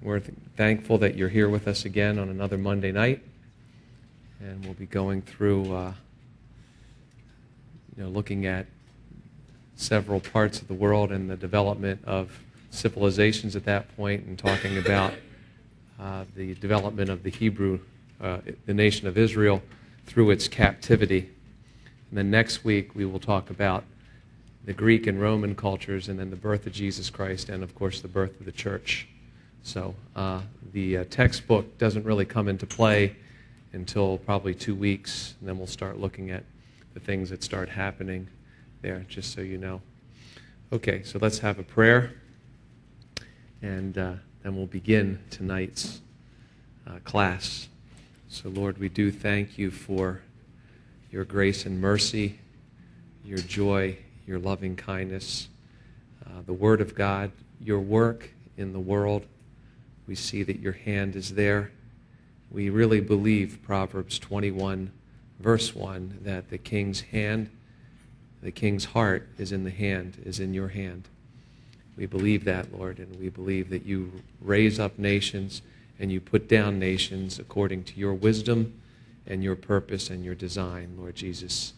We're thankful that you're here with us again on another Monday night, and we'll be going through, looking at several parts of the world and the development of civilizations at that point, and talking about the development of the nation of Israel through its captivity. And then next week we will talk about the Greek and Roman cultures, and then the birth of Jesus Christ, and of course the birth of the church. So the textbook doesn't really come into play until probably 2 weeks, and then we'll start looking at the things that start happening there, just so you know. Okay, so let's have a prayer, and then we'll begin tonight's class. So Lord, we do thank you for your grace and mercy, your joy, your loving kindness, the Word of God, your work in the world. We see that your hand is there. We really believe Proverbs 21, verse 1, that the king's heart is in your hand. We believe that, Lord, and we believe that you raise up nations and you put down nations according to your wisdom and your purpose and your design, Lord Jesus.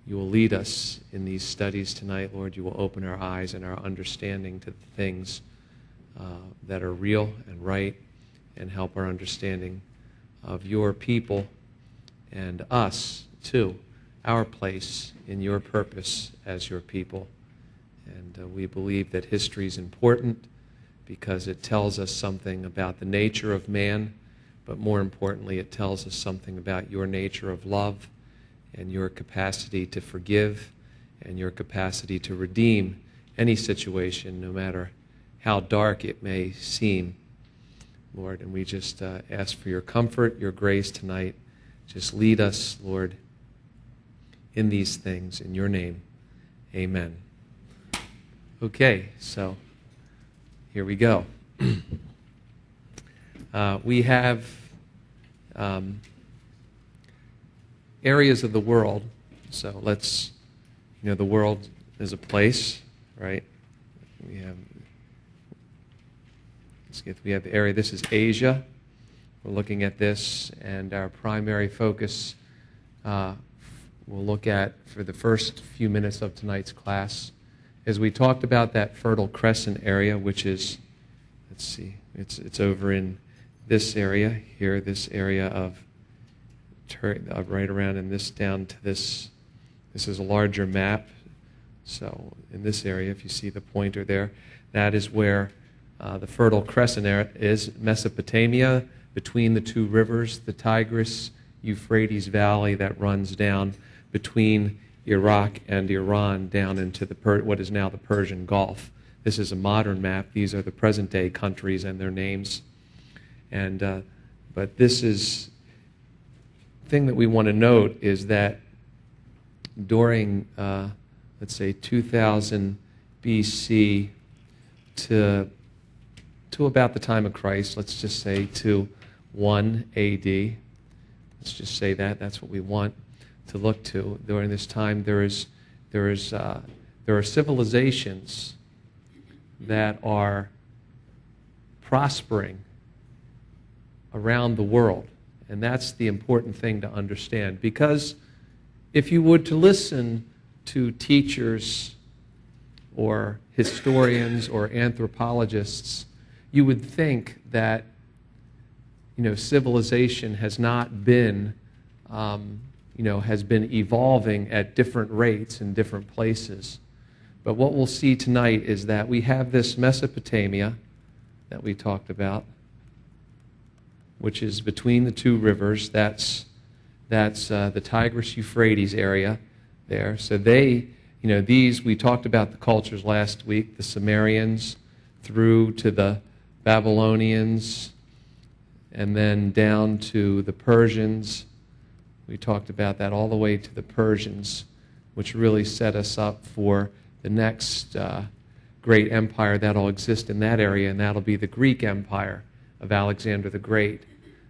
You will lead us in these studies tonight, Lord. You will open our eyes and our understanding to the things that are real and right, and help our understanding of your people and us, too, our place in your purpose as your people. And we believe that history is important because it tells us something about the nature of man, but more importantly, it tells us something about your nature of love, and your capacity to forgive, and your capacity to redeem any situation, no matter how dark it may seem, Lord. And we just ask for your comfort, your grace tonight. Just lead us, Lord, in these things. In your name, amen. Okay, so here we go. We have areas of the world. So let's, the world is a place, right? We have the area. This is Asia. We're looking at this, and our primary focus we'll look at for the first few minutes of tonight's class is we talked about that Fertile Crescent area, which is, let's see, it's over in this area here, this area of right around in this down to this. This is a larger map. So in this area, if you see the pointer there, that is where the Fertile Crescent area is, Mesopotamia, between the two rivers, the Tigris, Euphrates Valley that runs down between Iraq and Iran down into what is now the Persian Gulf. This is a modern map. These are the present-day countries and their names. And but this is thing that we want to note is that during, let's say, 2000 BC to about the time of Christ, let's just say to 1 AD, let's just say that's what we want to look to. During this time, there are civilizations that are prospering around the world. And that's the important thing to understand. Because if you were to listen to teachers or historians or anthropologists, you would think that, civilization has not been, has been evolving at different rates in different places. But what we'll see tonight is that we have this Mesopotamia that we talked about, which is between the two rivers. That's the Tigris-Euphrates area there. So these, we talked about the cultures last week, the Sumerians through to the Babylonians, and then down to the Persians. We talked about that all the way to the Persians, which really set us up for the next great empire that'll exist in that area, and that'll be the Greek Empire of Alexander the Great.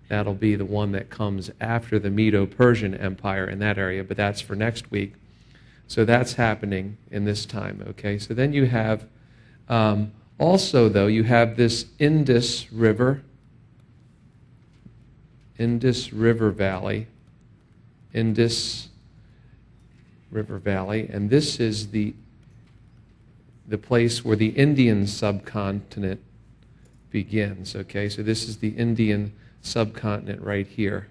That'll be the one that comes after the Medo-Persian Empire in that area, but that's for next week. So that's happening in this time, okay? So then you have Also, though, you have this Indus River Valley, Indus River Valley, and this is the place where the Indian subcontinent begins. Okay, so this is the Indian subcontinent right here.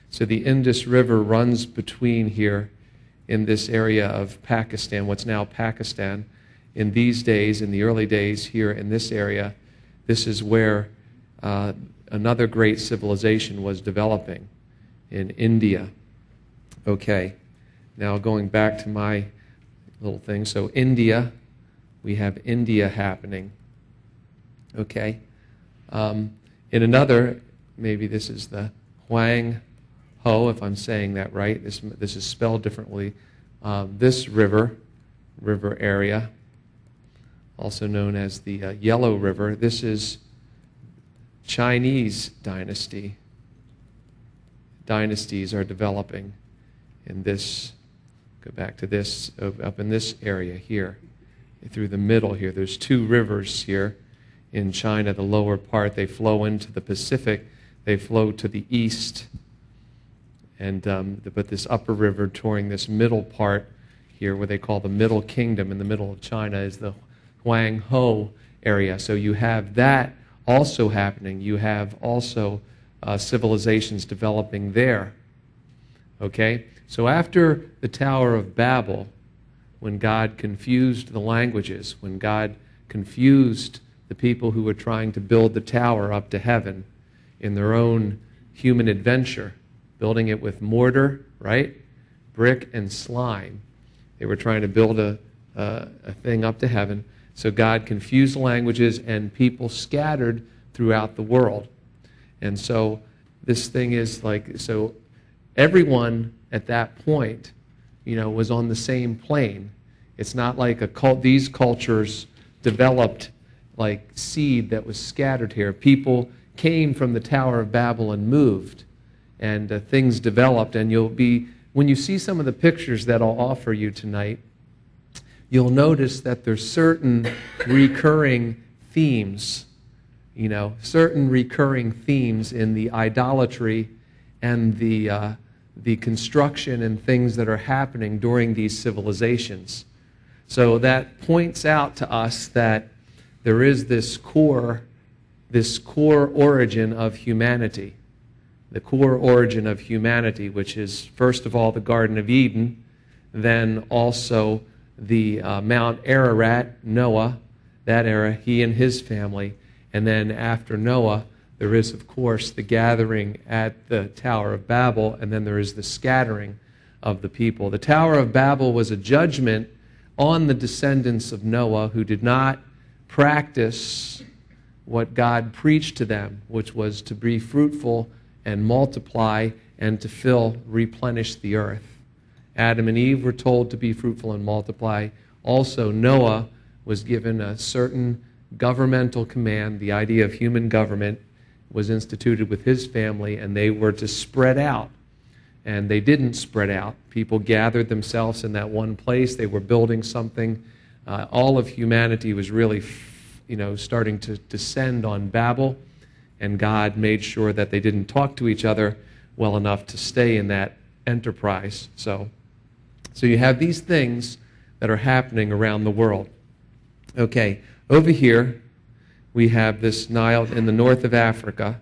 So the Indus River runs between here in this area of Pakistan, what's now Pakistan. In these days, in the early days here in this area, this is where another great civilization was developing in India. Okay, now going back to my little thing. So India, we have India happening. Okay. In another, maybe this is the Huang Ho, if I'm saying that right. This is spelled differently. This river area, also known as the Yellow River, this is Chinese dynasty. Dynasties are developing in this, go back to this, up in this area here, through the middle here. There's two rivers here in China, the lower part. They flow into the Pacific. They flow to the east. And but this upper river touring this middle part here, where they call the Middle Kingdom in the middle of China, is the Huang Ho area. So you have that also happening. You have also civilizations developing there. Okay? So after the Tower of Babel, when God confused the languages, when God confused the people who were trying to build the tower up to heaven in their own human adventure, building it with mortar, right? Brick and slime. They were trying to build a thing up to heaven. So God confused the languages and people scattered throughout the world. And so this thing is like, so everyone at that point, was on the same plane. It's not like these cultures developed like seed that was scattered here. People came from the Tower of Babel and moved, and things developed. And when you see some of the pictures that I'll offer you tonight, you'll notice that there's certain recurring themes, certain recurring themes in the idolatry and the construction and things that are happening during these civilizations. So that points out to us that there is this core origin of humanity. The core origin of humanity, which is, first of all, the Garden of Eden, then also the Mount Ararat, Noah, that era, he and his family, and then after Noah, there is, of course, the gathering at the Tower of Babel, and then there is the scattering of the people. The Tower of Babel was a judgment on the descendants of Noah who did not practice what God preached to them, which was to be fruitful and multiply and to replenish the earth. Adam and Eve were told to be fruitful and multiply. Also, Noah was given a certain governmental command. The idea of human government was instituted with his family, and they were to spread out. And they didn't spread out. People gathered themselves in that one place. They were building something. All of humanity was really, starting to descend on Babel, and God made sure that they didn't talk to each other well enough to stay in that enterprise. So you have these things that are happening around the world. Okay, over here, we have this Nile in the north of Africa,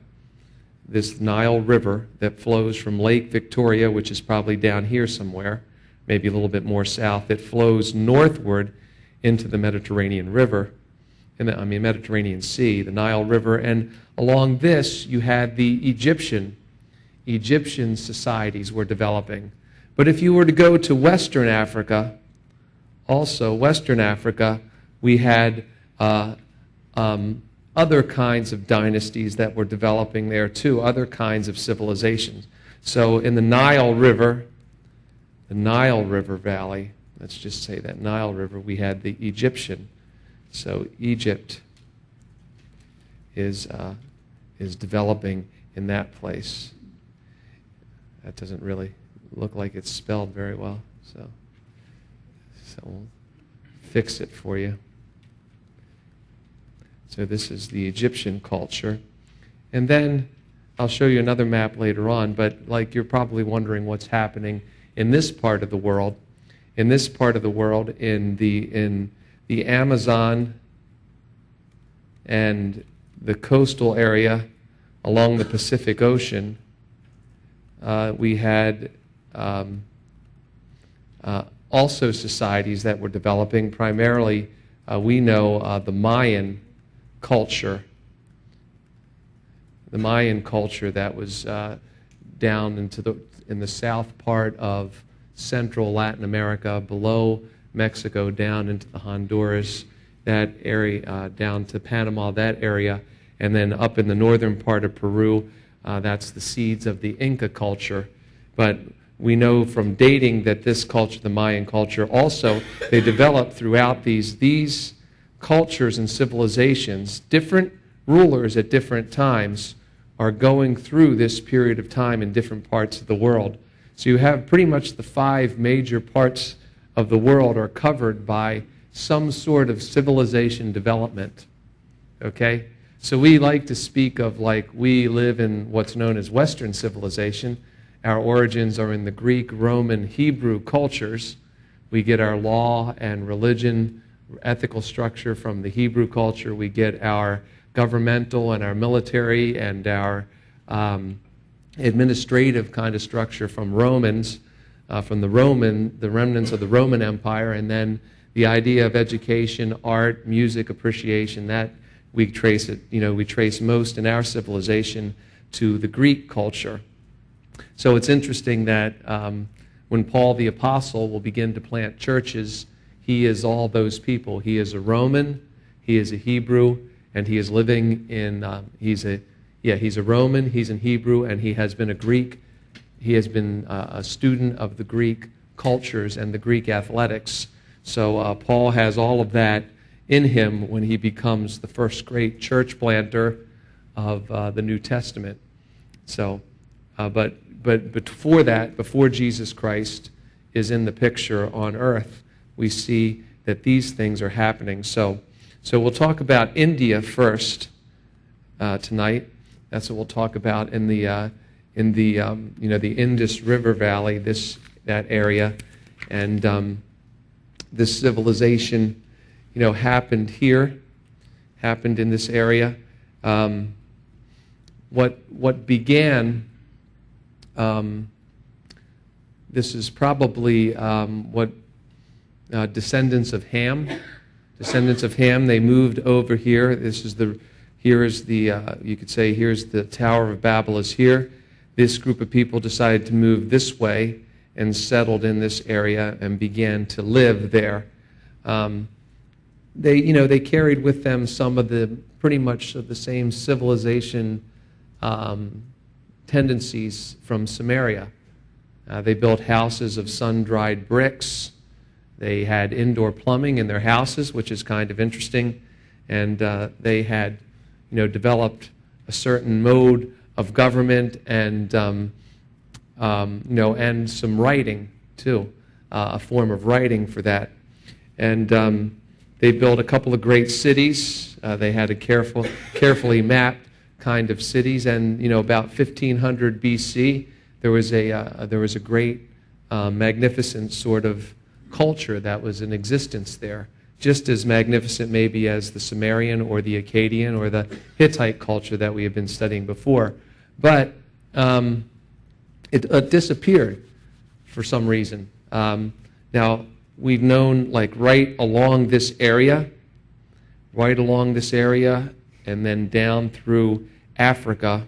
this Nile River that flows from Lake Victoria, which is probably down here somewhere, maybe a little bit more south. It flows northward into the Mediterranean River, Mediterranean Sea, the Nile River, and along this you had the Egyptian societies were developing. But if you were to go to Western Africa, we had other kinds of dynasties that were developing there too, other kinds of civilizations. So in the Nile River Valley, let's just say that Nile River, we had the Egyptian. So Egypt is developing in that place. That doesn't really look like it's spelled very well, so we'll fix it for you. So this is the Egyptian culture. And then I'll show you another map later on, but like you're probably wondering what's happening in this part of the world. In this part of the world, in the Amazon and the coastal area along the Pacific Ocean, we had also societies that were developing. Primarily, we know the Mayan culture. The Mayan culture that was down in the south part of central Latin America, below Mexico, down into the Honduras, that area, down to Panama, that area, and then up in the northern part of Peru, that's the seeds of the Inca culture. But we know from dating that this culture, the Mayan culture, also, they developed throughout these cultures and civilizations. Different rulers at different times are going through this period of time in different parts of the world. So you have pretty much the 5 major parts of the world are covered by some sort of civilization development. Okay? So we like to speak of like we live in what's known as Western civilization. Our origins are in the Greek, Roman, Hebrew cultures. We get our law and religion, ethical structure from the Hebrew culture. We get our governmental and our military and our administrative kind of structure from Romans, from the remnants of the Roman Empire, and then the idea of education, art, music, appreciation, that we trace it, we trace most in our civilization to the Greek culture. So it's interesting that when Paul the Apostle will begin to plant churches, he is all those people. He is a Roman, he is a Hebrew, and he is living in, he's a Roman, he's in Hebrew, and he has been a Greek. He has been a student of the Greek cultures and the Greek athletics. So Paul has all of that in him when he becomes the first great church planter of the New Testament. So, but before that, before Jesus Christ is in the picture on earth, we see that these things are happening. So we'll talk about India first tonight. That's what we'll talk about in the the Indus River Valley, that area, and this civilization, happened here, happened in this area. What began? This is probably what descendants of Ham. Descendants of Ham. They moved over here. Here's the Tower of Babel is here. This group of people decided to move this way and settled in this area and began to live there. They carried with them some of the pretty much of the same civilization tendencies from Samaria. They built houses of sun-dried bricks. They had indoor plumbing in their houses, which is kind of interesting, and they had developed a certain mode of government and and some writing too, a form of writing for that. And they built a couple of great cities. They had a carefully mapped kind of cities, and about 1500 BC, there was a great, magnificent sort of culture that was in existence there, just as magnificent maybe as the Sumerian or the Akkadian or the Hittite culture that we have been studying before. But it disappeared for some reason. Now, we've known right along this area, and then down through Africa,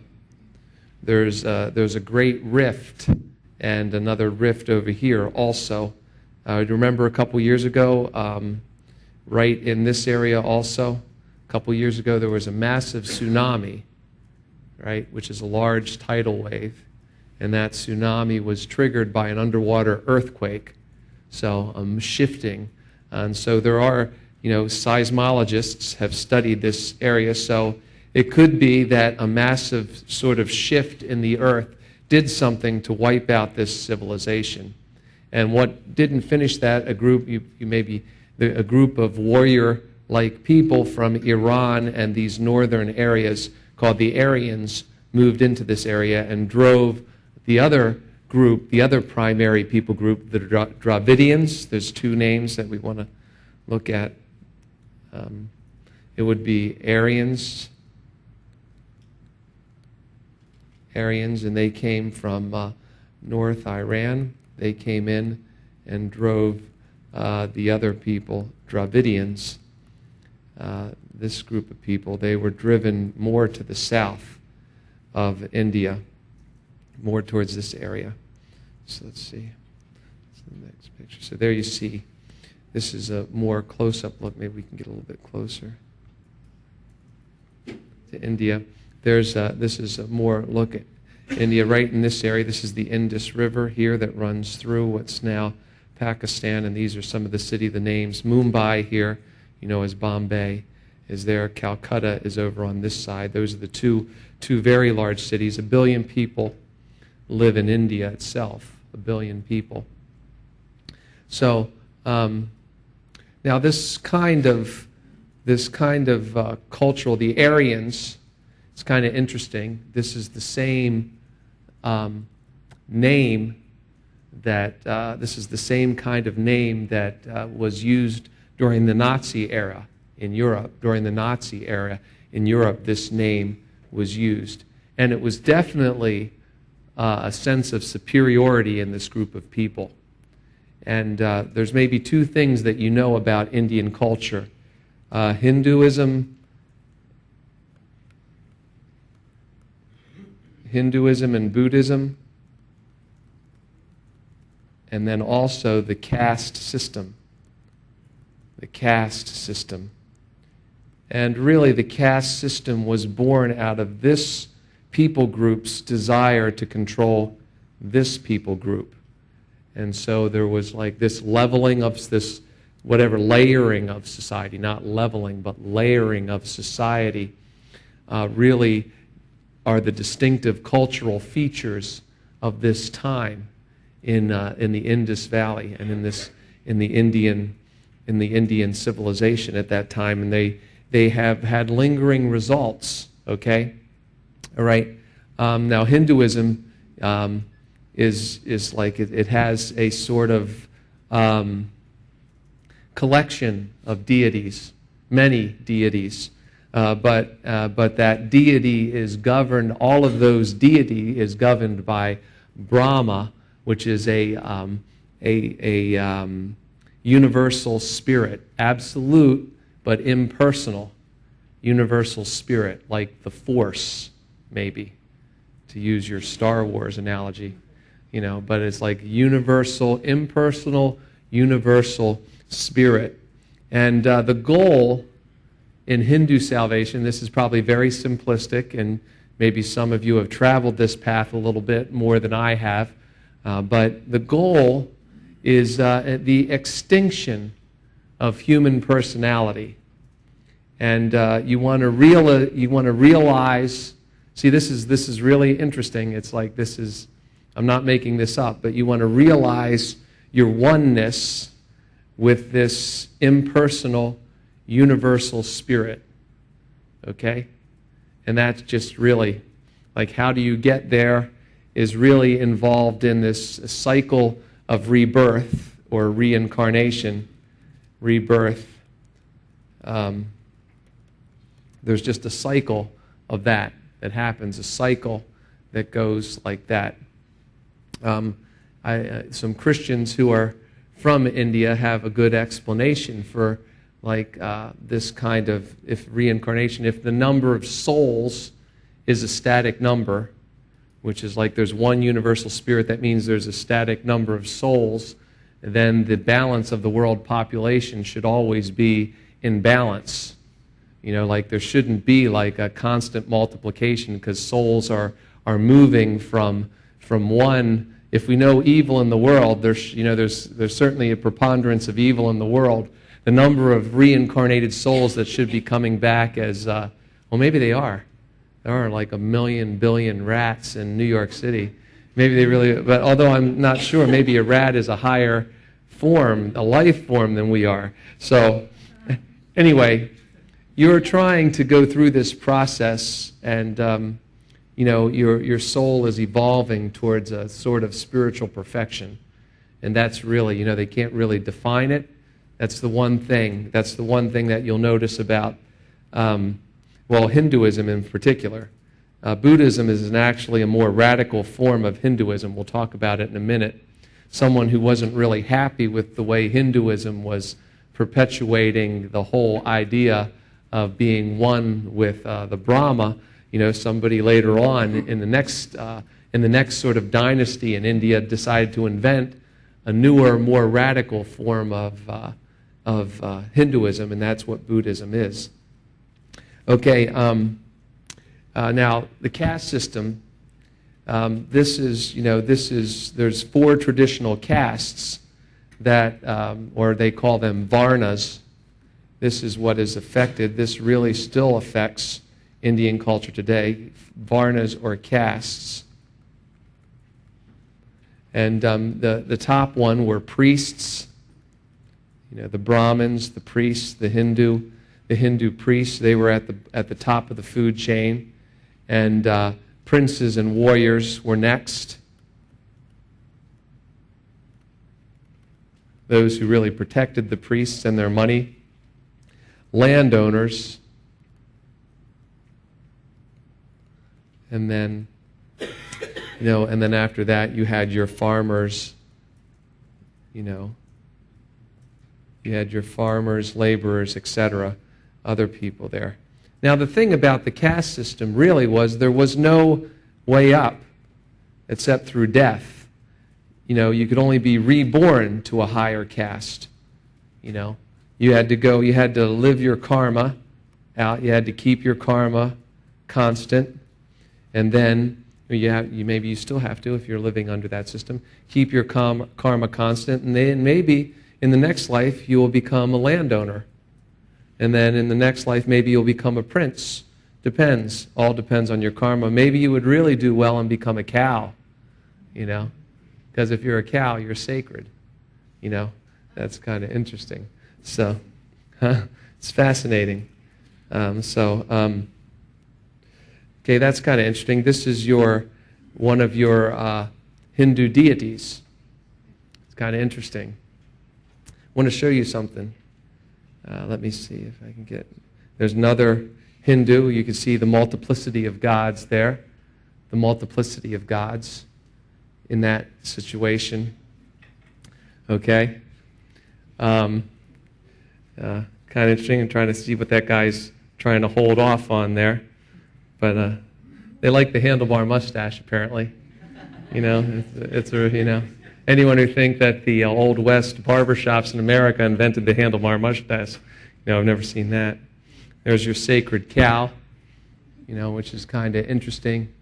there's a great rift, and another rift over here also. I remember a couple years ago, right in this area also, a couple years ago, there was a massive tsunami, right, which is a large tidal wave, and that tsunami was triggered by an underwater earthquake, so shifting. And so there are, seismologists have studied this area, so it could be that a massive sort of shift in the earth did something to wipe out this civilization. And what didn't finish that, a group of warrior like people from Iran and these northern areas called the Aryans moved into this area and drove the other group, the other primary people group, the Dravidians. There's two names that we want to look at. It would be Aryans, and they came from North Iran. They came in and drove the other people, Dravidians. This group of people, they were driven more to the south of India, more towards this area. So let's see. That's the next picture. So there you see. This is a more close-up look. Maybe we can get a little bit closer to India. This is a more look at India right in this area. This is the Indus River here that runs through what's now Pakistan, and these are some of the names. Mumbai here, as Bombay, is there. Calcutta is over on this side. Those are the two very large cities. 1 billion people live in India itself. 1 billion people. So now this kind of cultural, the Aryans, it's kind of interesting. This is the same name that this is the same kind of name that was used during the Nazi era in Europe. During the Nazi era in Europe, this name was used, and it was definitely a sense of superiority in this group of people. And there's maybe two things that you know about Indian culture: Hinduism and Buddhism, and then also the caste system. The caste system. And really the caste system was born out of this people group's desire to control this people group. And so there was like this leveling of this, layering of society, not leveling, but layering of society, really are the distinctive cultural features of this time in the Indus Valley and in the Indian civilization at that time, and they have had lingering results. Okay, all right. Now Hinduism is like it has a sort of collection of deities, many deities. But that deity is governed, all of those deity is governed by Brahma, which is a universal spirit, absolute but impersonal, universal spirit, like the Force, maybe, to use your Star Wars analogy, but it's like universal, impersonal, universal spirit. And the goal in Hindu salvation, this is probably very simplistic, and maybe some of you have traveled this path a little bit more than I have, but the goal is the extinction of human personality. And you want to realize. See, this is really interesting. It's like I'm not making this up, but you want to realize your oneness with this impersonal, universal spirit, okay? And that's just really, like, how do you get there is really involved in this cycle of rebirth or reincarnation. Rebirth. There's just a cycle of that happens, a cycle that goes like that. Some Christians who are from India have a good explanation for this kind of reincarnation. If the number of souls is a static number, which is like there's one universal spirit, that means there's a static number of souls, then the balance of the world population should always be in balance. There shouldn't be like a constant multiplication, because souls are moving from one. If we know evil in the world, there's certainly a preponderance of evil in the world. The number of reincarnated souls that should be coming back as, maybe they are. There are like 1 million billion rats in New York City. Maybe they really, but although I'm not sure, maybe a rat is a higher form, a life form than we are. So anyway, you're trying to go through this process, and your soul is evolving towards a sort of spiritual perfection. And that's really, they can't really define it. That's the one thing. That's the one thing that you'll notice about, Hinduism in particular. Buddhism is actually a more radical form of Hinduism. We'll talk about it in a minute. Someone who wasn't really happy with the way Hinduism was perpetuating the whole idea of being one with the Brahma. Somebody later on in the next sort of dynasty in India decided to invent a newer, more radical form of Hinduism, and that's what Buddhism is. Okay, now the caste system. There's 4 traditional castes that, or they call them varnas. This is what is affected. This really still affects Indian culture today. Varnas or castes. And the top one were priests. The Brahmins, the priests, the Hindu priests. They were at the top of the food chain, and princes and warriors were next. Those who really protected the priests and their money. Landowners. And then, and then after that, you had your farmers. You had your farmers, laborers, etc., other people there. Now, the thing about the caste system really was there was no way up except through death. You could only be reborn to a higher caste. You had to live your karma out. You had to keep your karma constant. And then maybe you still have to, if you're living under that system, keep your karma constant. And then maybe in the next life you will become a landowner. And then in the next life maybe you'll become a prince. Depends. All depends on your karma. Maybe you would really do well and become a cow. Because if you're a cow, you're sacred. That's kind of interesting. So, it's fascinating. Okay, that's kind of interesting. This is one of your Hindu deities. It's kind of interesting. I want to show you something. Let me see if I can get... There's another Hindu. You can see the multiplicity of gods there. The multiplicity of gods in that situation. Okay? Kind of interesting. I'm trying to see what that guy's trying to hold off on there. But they like the handlebar mustache, apparently. Anyone who thinks that the Old West barbershops in America invented the handlebar mustache, I've never seen that. There's your sacred cow, which is kind of interesting.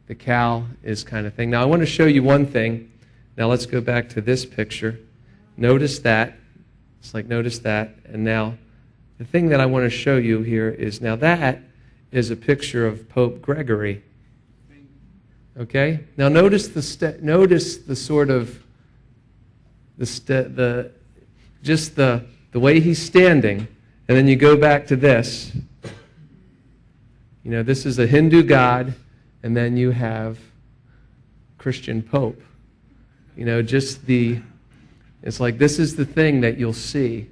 The cow is kind of thing. Now, I want to show you one thing. Now, let's go back to this picture. Notice that. Notice that. And now, the thing that I want to show you here is, now that is a picture of Pope Gregory. Okay? Now notice the way he's standing, and then you go back to this. This is a Hindu god, and then you have Christian Pope. It's like this is the thing that you'll see.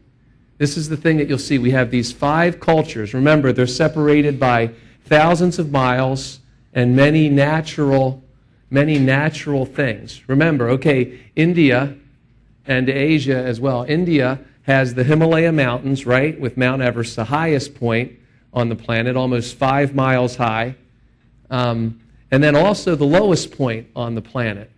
This is the thing that you'll see. We have these 5 cultures. Remember, they're separated by thousands of miles and many natural things. Remember, okay, India and Asia as well. India has the Himalaya Mountains, right, with Mount Everest, the highest point on the planet, almost 5 miles high. And then also the lowest point on the planet,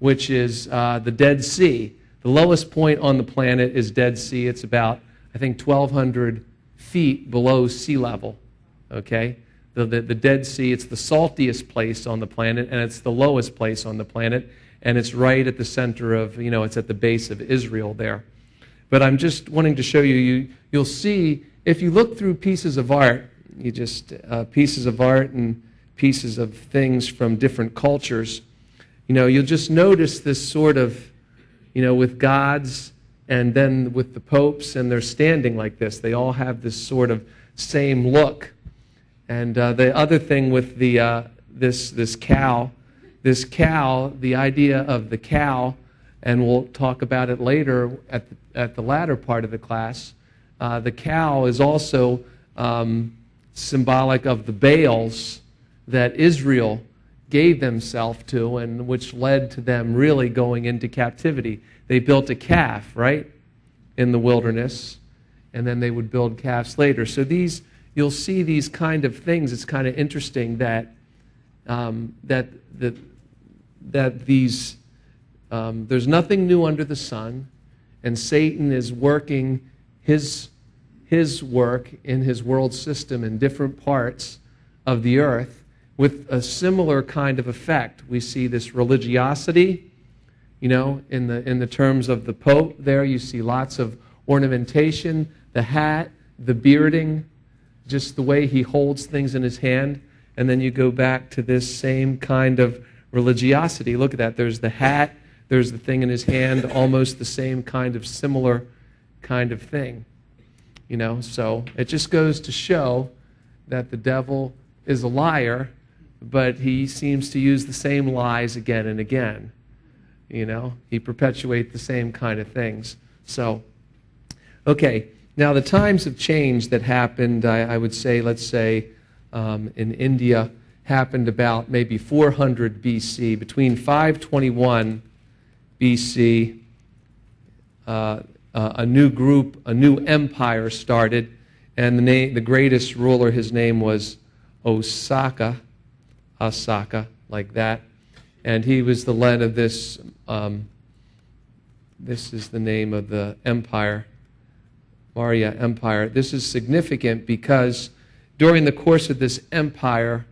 which is the Dead Sea. The lowest point on the planet is Dead Sea. It's about, I think, 1,200 feet below sea level, okay? The Dead Sea, it's the saltiest place on the planet, and it's the lowest place on the planet, and it's right at the center of, it's at the base of Israel there. But I'm just wanting to show you'll see, if you look through pieces of art, pieces of art and pieces of things from different cultures, you'll just notice this sort of, with gods and then with the popes, and they're standing like this. They all have this sort of same look. And the other thing with the this cow, the idea of the cow, and we'll talk about it later at the latter part of the class. The cow is also symbolic of the Baals that Israel gave themselves to, and which led to them really going into captivity. They built a calf, right, in the wilderness, and then they would build calves later. So you'll see these kind of things. It's kind of interesting that there's nothing new under the sun, and Satan is working his work in his world system in different parts of the earth with a similar kind of effect. We see this religiosity, in the terms of the Pope there. You see lots of ornamentation, the hat, the bearding, just the way he holds things in his hand. And then you go back to this same kind of religiosity. Look at that. There's the hat, there's the thing in his hand, almost the same kind of similar kind of thing. So it just goes to show that the devil is a liar, but he seems to use the same lies again and again. He perpetuates the same kind of things. So, okay, now the times of change that happened, I would say, let's say, in India, happened about maybe 400 BC. Between 521 BC, a new empire started, and the greatest ruler, his name was Asaka, like that. And he was the lead of this, this is the name of the empire, Maurya Empire. This is significant because during the course of this empire,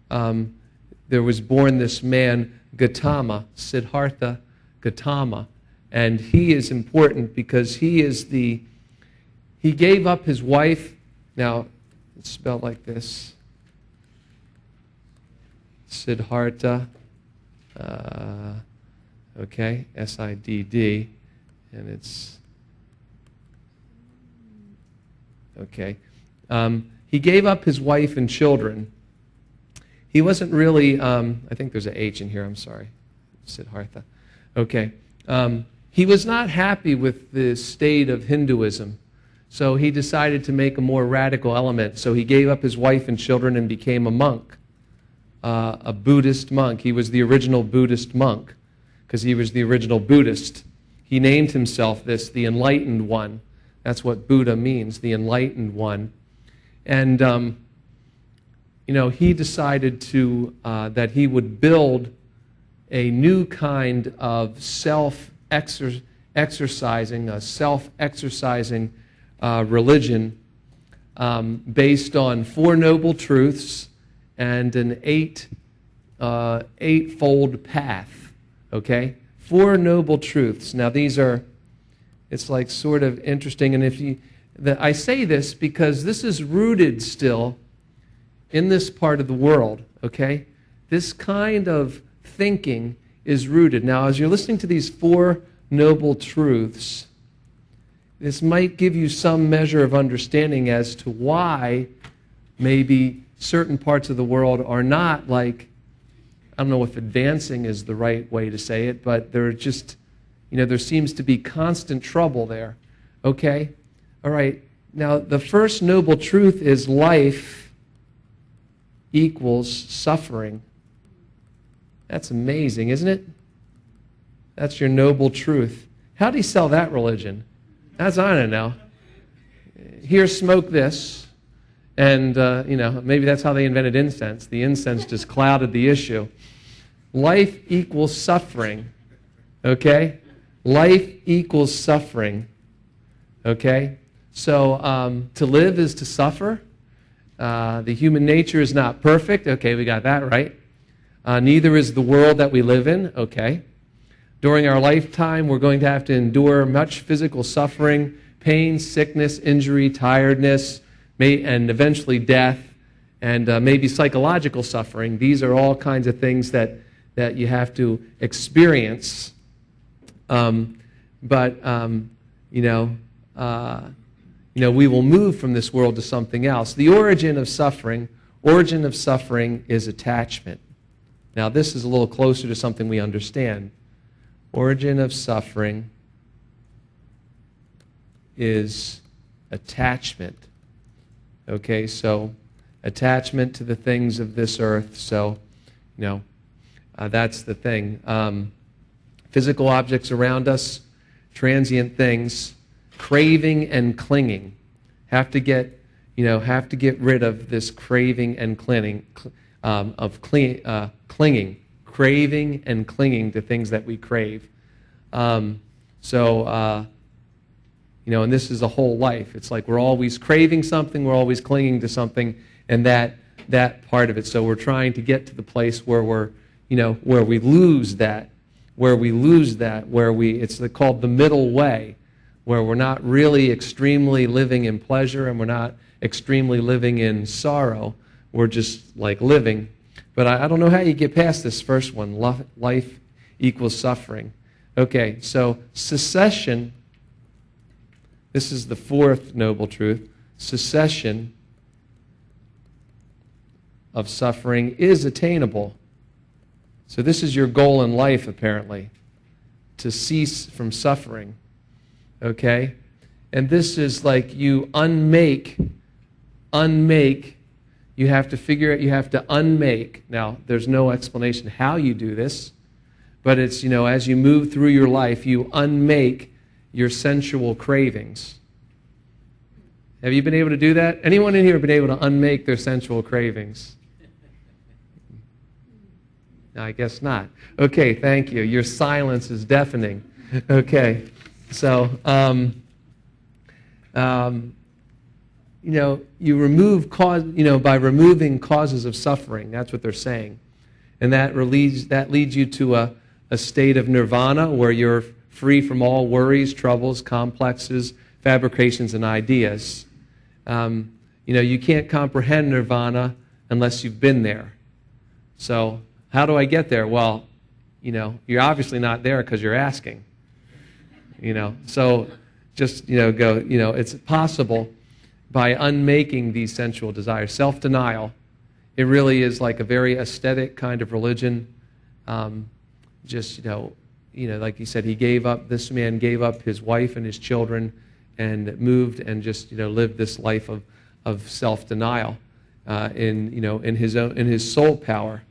there was born this man, Gautama, Siddhartha Gautama. And he is important because he gave up his wife. Now, it's spelled like this. Siddhartha, S-I-D-D, and it's, okay. He gave up his wife and children. He wasn't really, I think there's an H in here, I'm sorry, Siddhartha. Okay. He was not happy with the state of Hinduism, so he decided to make a more radical element. So he gave up his wife and children and became a monk, a Buddhist monk. He was the original Buddhist monk because he was the original Buddhist. He named himself this, the Enlightened One. That's what Buddha means, the Enlightened One. And, he decided that he would build a new kind of self-exercising religion based on 4 noble truths and an eightfold path. Okay? 4 noble truths. Now it's like sort of interesting, and I say this because this is rooted still in this part of the world. Okay? This kind of thinking is rooted. Now, as you're listening to these 4 noble truths, this might give you some measure of understanding as to why maybe certain parts of the world are not like, I don't know if advancing is the right way to say it, but they're just, there seems to be constant trouble there. Okay? All right. Now, the first noble truth is life equals suffering. That's amazing, isn't it? That's your noble truth. How do you sell that religion? That's, I don't know. Here, smoke this. And, maybe that's how they invented incense. The incense just clouded the issue. Life equals suffering. Okay? Life equals suffering. Okay? So, to live is to suffer. The human nature is not perfect. Okay, we got that right. Neither is the world that we live in. Okay. During our lifetime, we're going to have to endure much physical suffering, pain, sickness, injury, tiredness, and eventually death, and maybe psychological suffering. These are all kinds of things that you have to experience. But we will move from this world to something else. The origin of suffering is attachment. Now, this is a little closer to something we understand. Origin of suffering is attachment. Okay, so attachment to the things of this earth. So, that's the thing. Physical objects around us, transient things, craving and clinging. Have to get rid of this craving and clinging, craving and clinging to things that we crave. And this is a whole life. It's like we're always craving something, we're always clinging to something, and that part of it. So we're trying to get to the place where where we lose that, it's called the middle way, where we're not really extremely living in pleasure and we're not extremely living in sorrow. We're just like living. But I don't know how you get past this first one. Life equals suffering. Okay, so cessation, this is the fourth noble truth. Cessation of suffering is attainable. So this is your goal in life, apparently, to cease from suffering. Okay? And this is like you unmake, you have to figure out, you have to unmake. Now, there's no explanation how you do this, but it's, as you move through your life, you unmake your sensual cravings. Have you been able to do that? Anyone in here been able to unmake their sensual cravings? No, I guess not. Okay, thank you. Your silence is deafening. Okay, so, you remove by removing causes of suffering. That's what they're saying. And that leads you to a state of nirvana where you're free from all worries, troubles, complexes, fabrications, and ideas. You can't comprehend nirvana unless you've been there. So how do I get there? Well, you're obviously not there because you're asking. So just, go, it's possible by unmaking these sensual desires. Self-denial, it really is like a very aesthetic kind of religion. Like he said, this man gave up his wife and his children and moved and just, lived this life of self-denial in his soul power.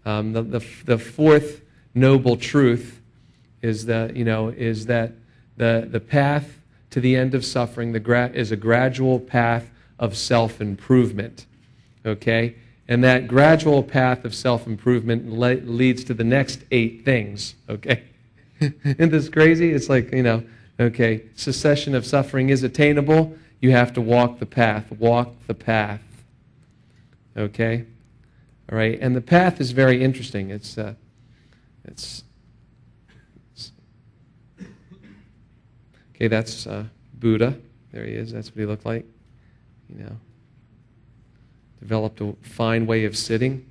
The fourth noble truth is that the path to the end of suffering is a gradual path of self-improvement. Okay? And that gradual path of self-improvement leads to the next 8 things. Okay? Isn't this crazy? It's like, okay, cessation of suffering is attainable. You have to walk the path. Walk the path. Okay? All right? And the path is very interesting. It's okay, that's Buddha. There he is. That's what he looked like. Developed a fine way of sitting.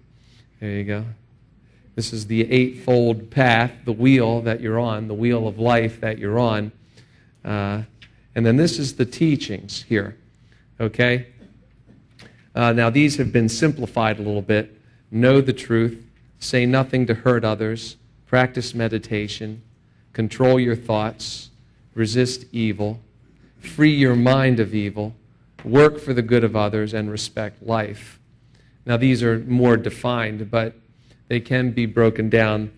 There you go. This is the eightfold path, the wheel that you're on, the wheel of life that you're on. And then this is the teachings here. Okay? Now these have been simplified a little bit. Know the truth. Say nothing to hurt others. Practice meditation. Control your thoughts. Resist evil. Free your mind of evil. Work for the good of others and respect life. Now these are more defined, but they can be broken down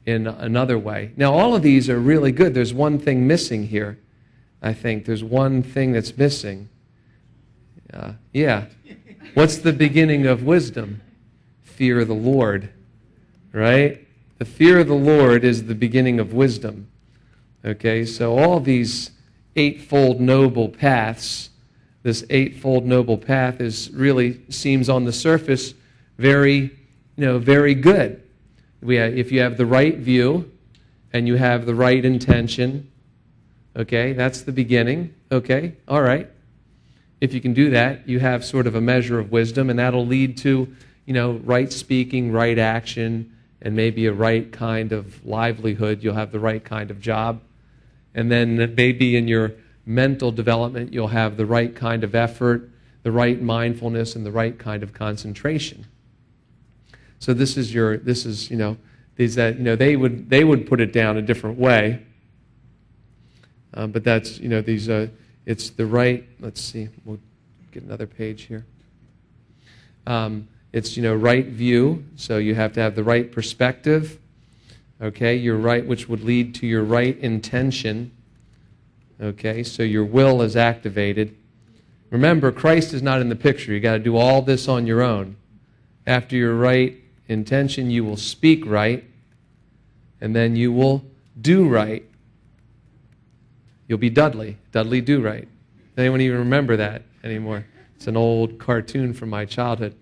in another way. Now all of these are really good. There's one thing missing here, I think. There's one thing that's missing. What's the beginning of wisdom? Fear of the Lord, right? The fear of the Lord is the beginning of wisdom. Okay, so all these eightfold noble paths, this eightfold noble path seems on the surface very good. If you have the right view and you have the right intention, okay, that's the beginning. Okay, all right. If you can do that, you have sort of a measure of wisdom, and that'll lead to, right speaking, right action, and maybe a right kind of livelihood. You'll have the right kind of job. And then maybe in your mental development, you'll have the right kind of effort, the right mindfulness, and the right kind of concentration. So they would put it down a different way. But that's, it's the right, let's see, we'll get another page here. It's, right view, so you have to have the right perspective, okay, your right, which would lead to your right intention, okay, so your will is activated. Remember, Christ is not in the picture. You got to do all this on your own. After your right intention, you will speak right, and then you will do right. You'll be Dudley do right. Does anyone even remember that anymore? It's an old cartoon from my childhood.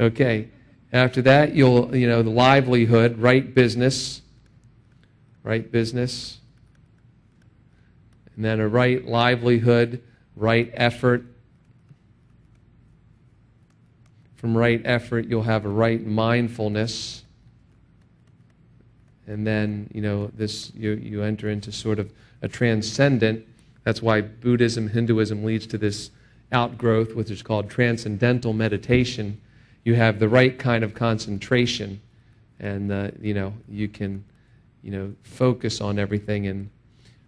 Okay. After that, you'll, the livelihood, right business. And then a right livelihood, right effort. From right effort, you'll have a right mindfulness. And then, you enter into sort of a transcendent. That's why Buddhism, Hinduism leads to this outgrowth, which is called transcendental meditation. You have the right kind of concentration, and you can, focus on everything and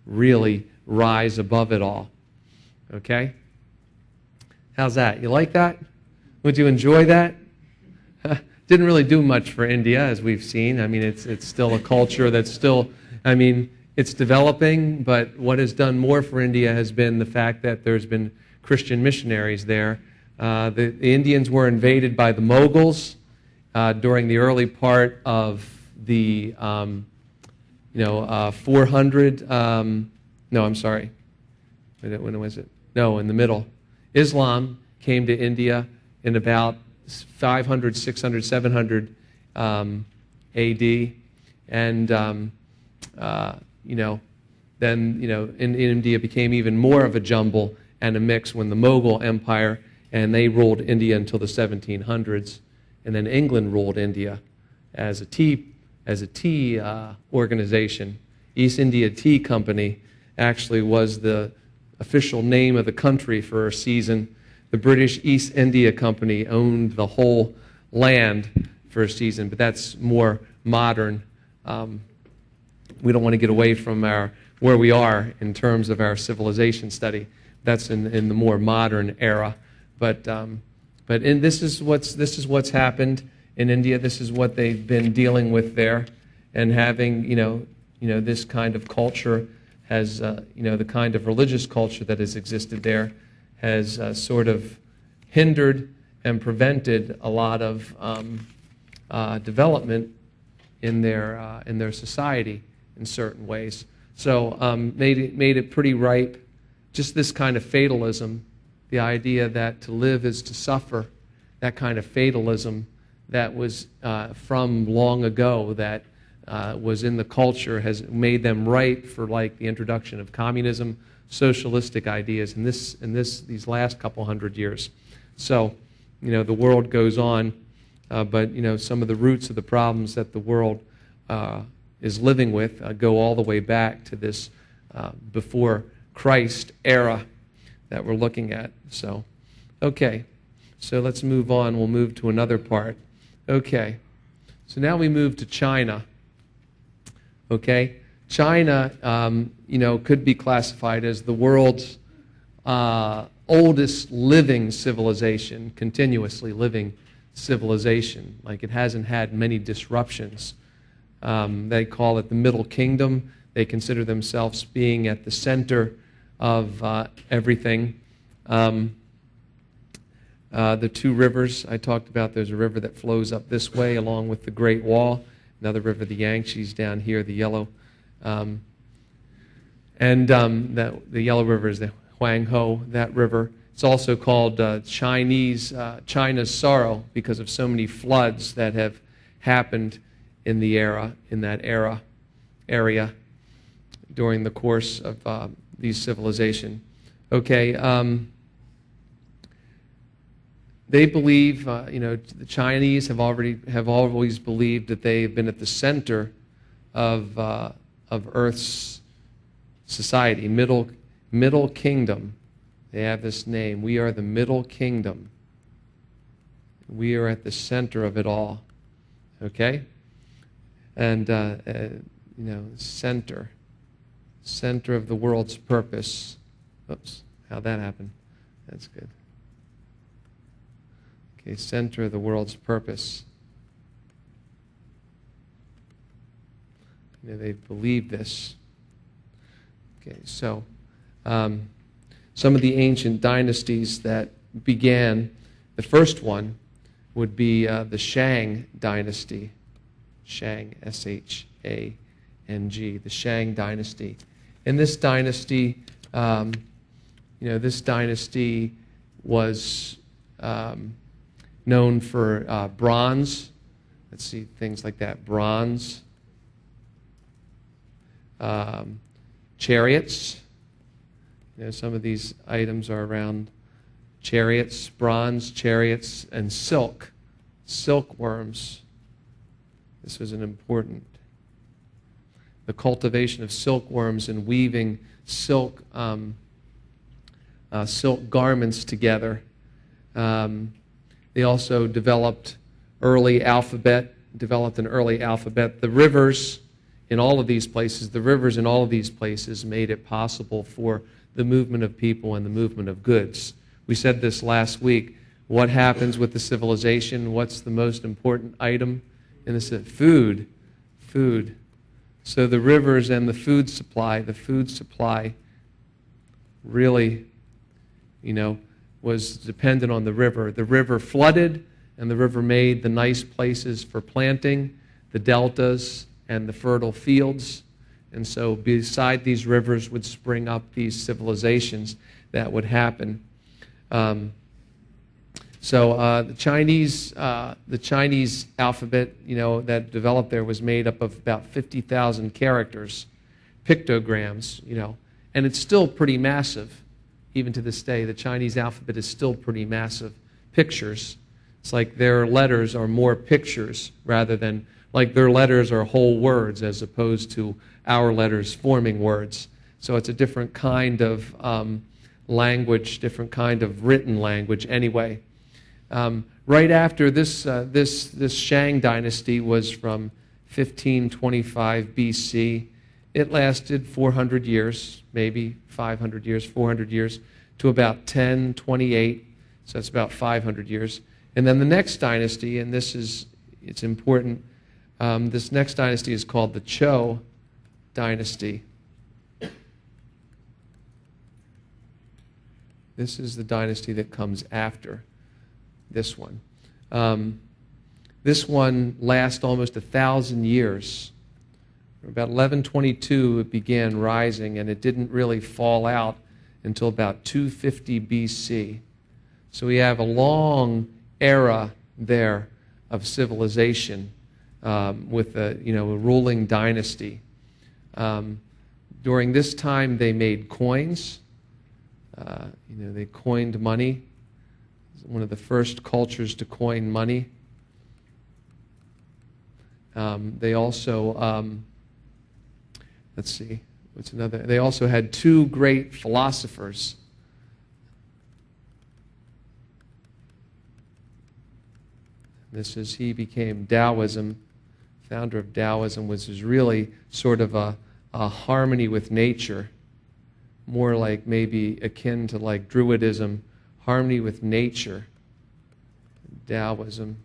really rise above it all. Okay? How's that? You like that? Would you enjoy that? Didn't really do much for India, as we've seen. I mean, it's still a culture that's still, it's developing, but what has done more for India has been the fact that there's been Christian missionaries there. The Indians were invaded by the Mughals during the early part of the 400. No, I'm sorry. When was it? No, in the middle. Islam came to India in about 500, 600, 700 A.D. And then in India became even more of a jumble and a mix when the Mughal Empire, and they ruled India until the 1700s, and then England ruled India as a tea organization. East India Tea Company actually was the official name of the country for a season. The British East India Company owned the whole land for a season, but that's more modern. We don't want to get away from where we are in terms of our civilization study. That's in the more modern era. But this is what's happened in India. This is what they've been dealing with there, and having this kind of culture has the kind of religious culture that has existed there has sort of hindered and prevented a lot of development in their society in certain ways. So made it pretty ripe. Just this kind of fatalism, the idea that to live is to suffer, that kind of fatalism that was from long ago, that was in the culture, has made them ripe for like the introduction of communism, socialistic ideas in these last couple hundred years. So, the world goes on, but some of the roots of the problems that the world is living with go all the way back to this before Christ era that we're looking at. So, okay. So let's move on. We'll move to another part. Okay. So now we move to China. Okay. China, could be classified as the world's oldest living civilization, continuously living civilization. Like, it hasn't had many disruptions. They call it the Middle Kingdom. They consider themselves being at the center of everything. The two rivers I talked about, there's a river that flows up this way along with the Great Wall. Another river, the Yangtze's down here, the yellow. The yellow river is the Huanghe, that river. It's also called China's sorrow because of so many floods that have happened in that area during the course of these civilization. Okay, they believe, the Chinese have always believed that they've been at the center of Earth's society, middle kingdom. They have this name. We are the middle kingdom. We are at the center of it all. Okay? And, center of the world's purpose. Oops, how'd that happen? That's good. Okay, center of the world's purpose. They believe this. Okay, so some of the ancient dynasties that began, the first one would be the Shang dynasty. Shang, S-H-A-N-G, the Shang dynasty. In this dynasty, this dynasty was known for bronze. Let's see, things like that. Bronze. Chariots. Some of these items are around chariots, bronze chariots, and silk. Silkworms. This was an important. The cultivation of silkworms and weaving silk garments together. They also developed an early alphabet. The rivers in all of these places made it possible for the movement of people and the movement of goods. We said this last week. What happens with the civilization? What's the most important item in this? Food. Food. So the rivers and the food supply really, was dependent on the river. The river flooded, and the river made the nice places for planting, the deltas, and the fertile fields. And so beside these rivers would spring up these civilizations that would happen. The Chinese alphabet, that developed there was made up of about 50,000 characters, pictograms, and it's still pretty massive. Even to this day, the Chinese alphabet is still pretty massive. Pictures. It's like their letters are more pictures rather than like their letters are whole words as opposed to our letters forming words. So it's a different kind of language, different kind of written language anyway. Right after this Shang dynasty was from 1525 BC. It lasted 400 years, maybe 500 years, 400 years, to about 1028. So that's about 500 years. And then the next dynasty, and it's important, this next dynasty is called the Zhou dynasty. This is the dynasty that comes after this one. This one lasts almost 1,000 years. About 1122, it began rising, and it didn't really fall out until about 250 BC. So we have a long era there of civilization with a ruling dynasty. During this time, they made coins. They coined money. One of the first cultures to coin money. They also, let's see, what's another? They also had two great philosophers. He became Taoism. Founder of Taoism was really sort of a harmony with nature, more like maybe akin to like Druidism, harmony with nature, Taoism.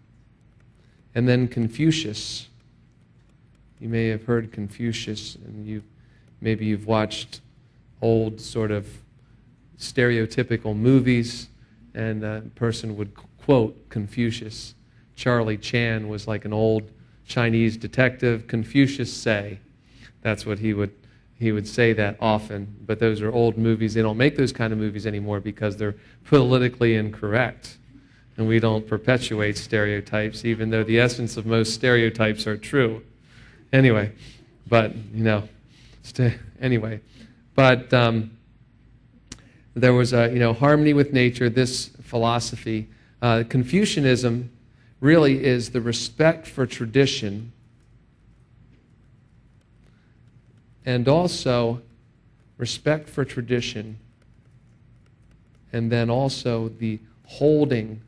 And then Confucius. You may have heard Confucius, and maybe you've watched old sort of stereotypical movies, and a person would quote Confucius. Charlie Chan was like an old Chinese detective. Confucius say. That's what he would say that often. But those are old movies. They don't make those kind of movies anymore because they're politically incorrect. And we don't perpetuate stereotypes, even though the essence of most stereotypes are true. Anyway, but, there was a, harmony with nature, this philosophy. Confucianism really is the respect for tradition and also respect for tradition, and then also the holding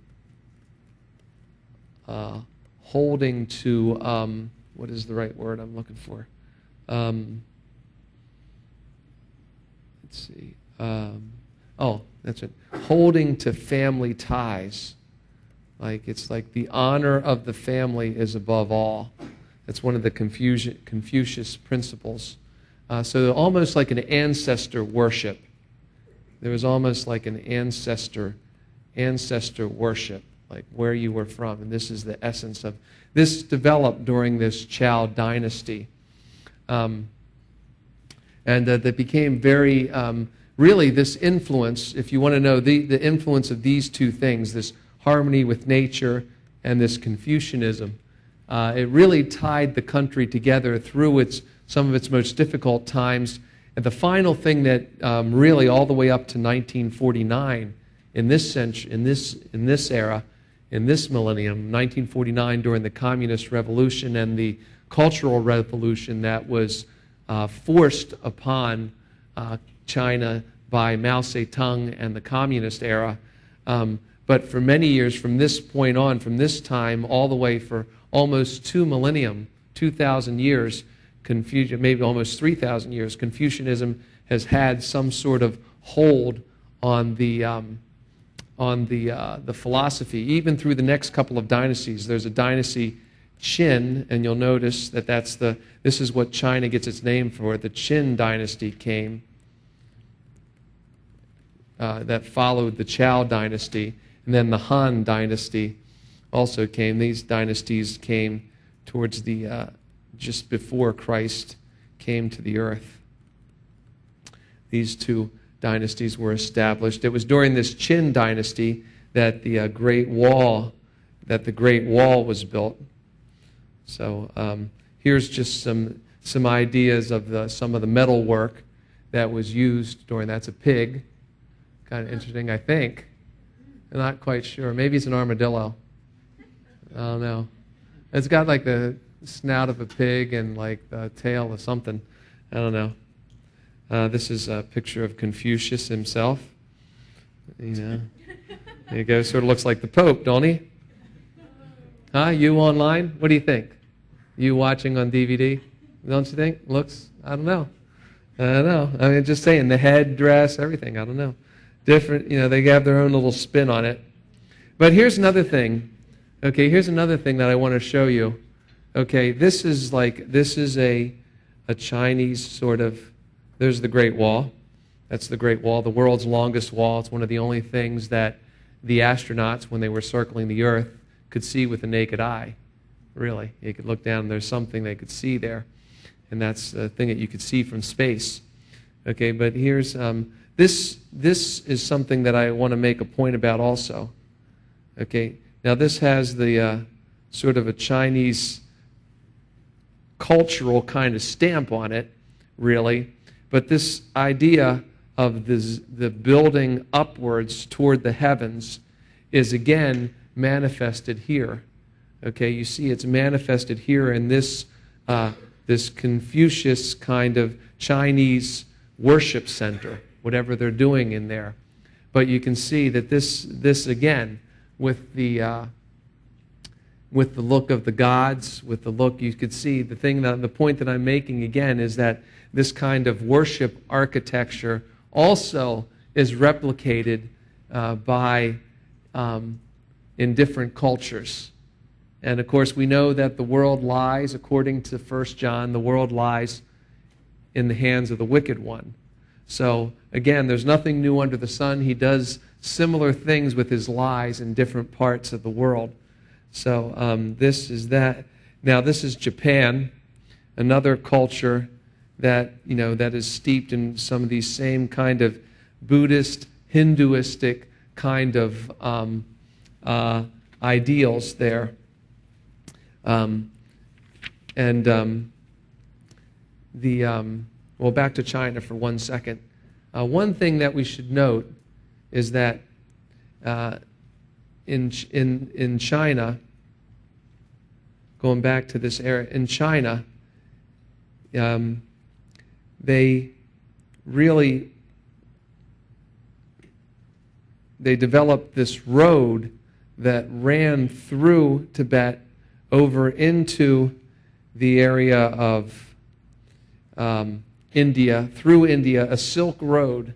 to, what is the right word I'm looking for? Let's see. That's it. Holding to family ties. It's like the honor of the family is above all. That's one of the Confucius principles. So almost like an ancestor worship. There was almost like an ancestor worship, like where you were from. And this is the essence of this. Developed during this Chow dynasty. And that became very, really this influence, if you want to know the influence of these two things, this harmony with nature and this Confucianism, it really tied the country together through some of its most difficult times. And the final thing that really all the way up to 1949, in this era, in this millennium, 1949 during the Communist Revolution and the Cultural Revolution that was forced upon China by Mao Zedong and the Communist era. But for many years, from this point on, from this time all the way for almost 2,000 years, maybe almost 3,000 years, Confucianism has had some sort of hold on the philosophy, even through the next couple of dynasties. There's a dynasty, Qin, and you'll notice that this is what China gets its name for. The Qin dynasty came, that followed the Chow dynasty, and then the Han dynasty also came. These dynasties came towards the just before Christ came to the earth. These two dynasties were established. It was during this Qin dynasty that the Great Wall was built. So here's just some ideas of some of the metal work that was used during. That's a pig. Kind of interesting, I think. I'm not quite sure. Maybe it's an armadillo. I don't know. It's got like the snout of a pig and like the tail of something. I don't know. This is a picture of Confucius himself. There you go. Sort of looks like the Pope, don't he? Huh? You online? What do you think? You watching on DVD? Don't you think? Looks, I don't know. I mean, just saying, the head dress, everything. I don't know. Different, they have their own little spin on it. But here's another thing. Okay, here's another thing that I want to show you. Okay, this is a Chinese sort of, there's the Great Wall. That's the Great Wall, the world's longest wall. It's one of the only things that the astronauts, when they were circling the Earth, could see with the naked eye. Really, you could look down and there's something they could see there. And that's the thing that you could see from space. Okay, but here's, this is something that I want to make a point about also. Okay, now this has the sort of a Chinese cultural kind of stamp on it, really. But this idea of the building upwards toward the heavens is again manifested here. Okay, you see it's manifested here in this Confucius kind of Chinese worship center, whatever they're doing in there. But you can see that this again, with the look of the gods, with the look, you could see the point that I'm making again is that this kind of worship architecture also is replicated in different cultures. And of course, we know that the world lies, according to 1 John, the world lies in the hands of the wicked one. So again, there's nothing new under the sun. He does similar things with his lies in different parts of the world. So this is that. Now this is Japan, another culture that that is steeped in some of these same kind of Buddhist, Hinduistic kind of ideals there. Well, back to China for 1 second. One thing that we should note is that in China, going back to this era, in China, they really, they developed this road that ran through Tibet over into the area of India, through India, a Silk Road.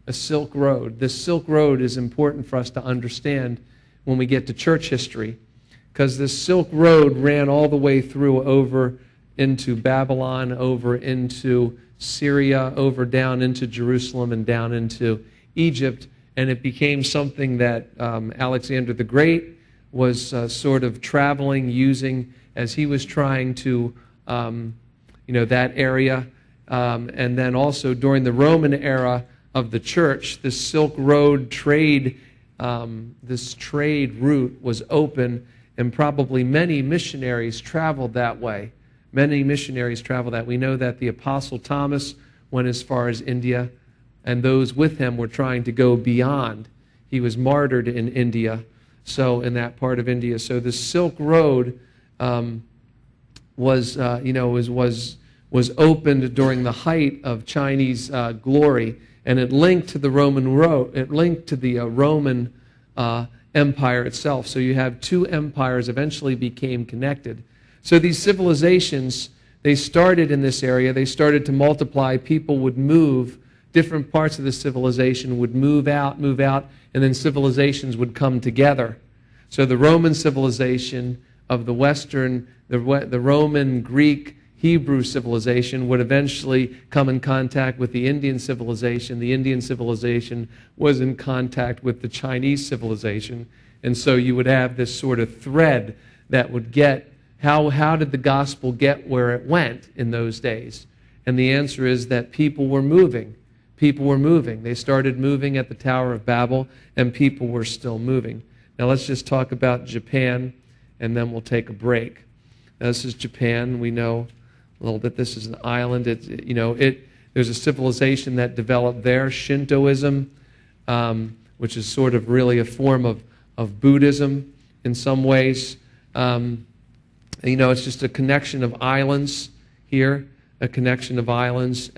A Silk Road. This Silk Road is important for us to understand when we get to church history, because this Silk Road ran all the way through over into Babylon, over into Syria, over down into Jerusalem and down into Egypt, and it became something that Alexander the Great was sort of traveling, using as he was trying to, that area. And then also during the Roman era of the church, this Silk Road trade, this trade route was open, and probably many missionaries traveled that way. Many missionaries traveled that. We know that the Apostle Thomas went as far as India, and those with him were trying to go beyond. He was martyred in India, so in that part of India. So the Silk Road was opened during the height of Chinese glory, and it linked to the Roman road. It linked to the Roman Empire itself. So you have two empires eventually became connected. So these civilizations, they started in this area. They started to multiply. People would move. Different parts of the civilization would move out, and then civilizations would come together. So the Roman civilization of the Western, the Roman, Greek, Hebrew civilization would eventually come in contact with the Indian civilization. The Indian civilization was in contact with the Chinese civilization. And so you would have this sort of thread that would get, how did the gospel get where it went in those days? And the answer is that people were moving. People were moving. They started moving at the Tower of Babel, and people were still moving. Now let's just talk about Japan, and then we'll take a break. Now, this is Japan. We know a little bit. This is an island. There's a civilization that developed there, Shintoism, which is sort of really a form of Buddhism in some ways. It's just a connection of islands here, a connection of islands.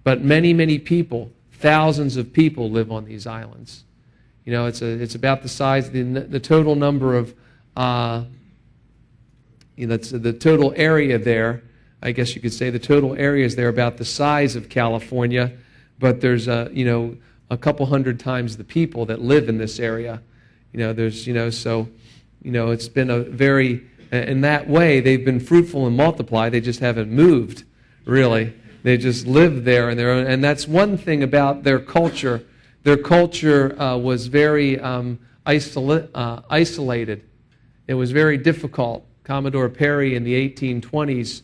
But many, many people, thousands of people live on these islands. It's about the size, the total number of, the total area there. I guess you could say the total area is there about the size of California, but there's a couple hundred times the people that live in this area. It's been a very, in that way, they've been fruitful and multiplied. They just haven't moved, really. They just live there, and that's one thing about their culture. Their culture was very isolated. It was very difficult. Commodore Perry in the 1820s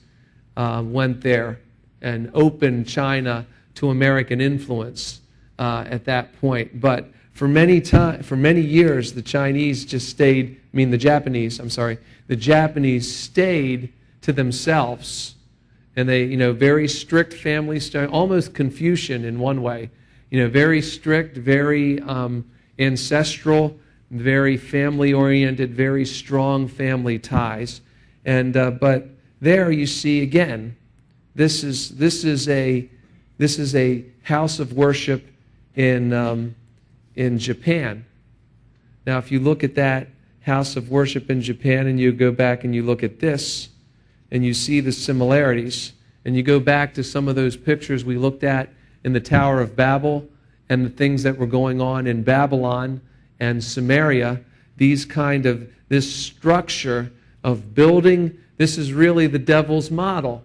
went there and opened China to American influence at that point. But for many years, the Japanese stayed to themselves. And they, very strict family style, almost Confucian in one way. Very strict, very ancestral, very family-oriented, very strong family ties. And but there you see again, this is a house of worship in Japan. Now, if you look at that house of worship in Japan, and you go back and you look at this, and you see the similarities, and you go back to some of those pictures we looked at in the Tower of Babel and the things that were going on in Babylon and Samaria, this structure of building, this is really the devil's model,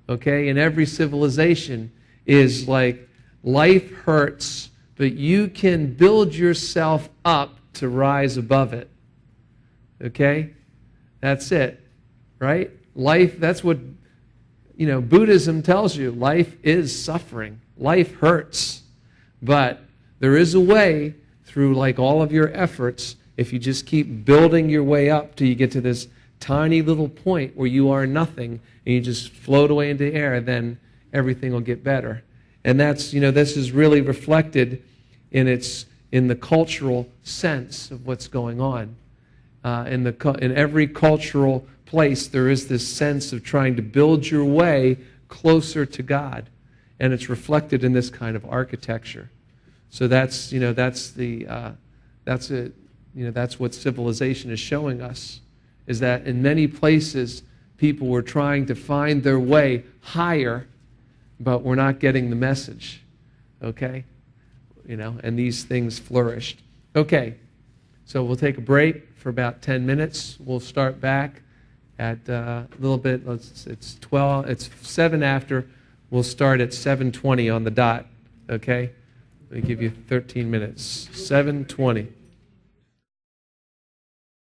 okay? In every civilization is like, life hurts, but you can build yourself up to rise above it, okay? That's it, right? Life, that's what, Buddhism tells you. Life is suffering. Life hurts. But there is a way through, like, all of your efforts, if you just keep building your way up till you get to this tiny little point where you are nothing and you just float away into the air, then everything will get better. And that's, this is really reflected in the cultural sense of what's going on. In every cultural place, there is this sense of trying to build your way closer to God. and it's reflected in this kind of architecture. So that's what civilization is showing us, is that in many places people were trying to find their way higher, but we're not getting the message. Okay? And these things flourished. Okay. So we'll take a break for about 10 minutes. We'll start back at a little bit. It's 7 after. We'll start at 7:20 on the dot. Okay? Let me give you 13 minutes. 7:20.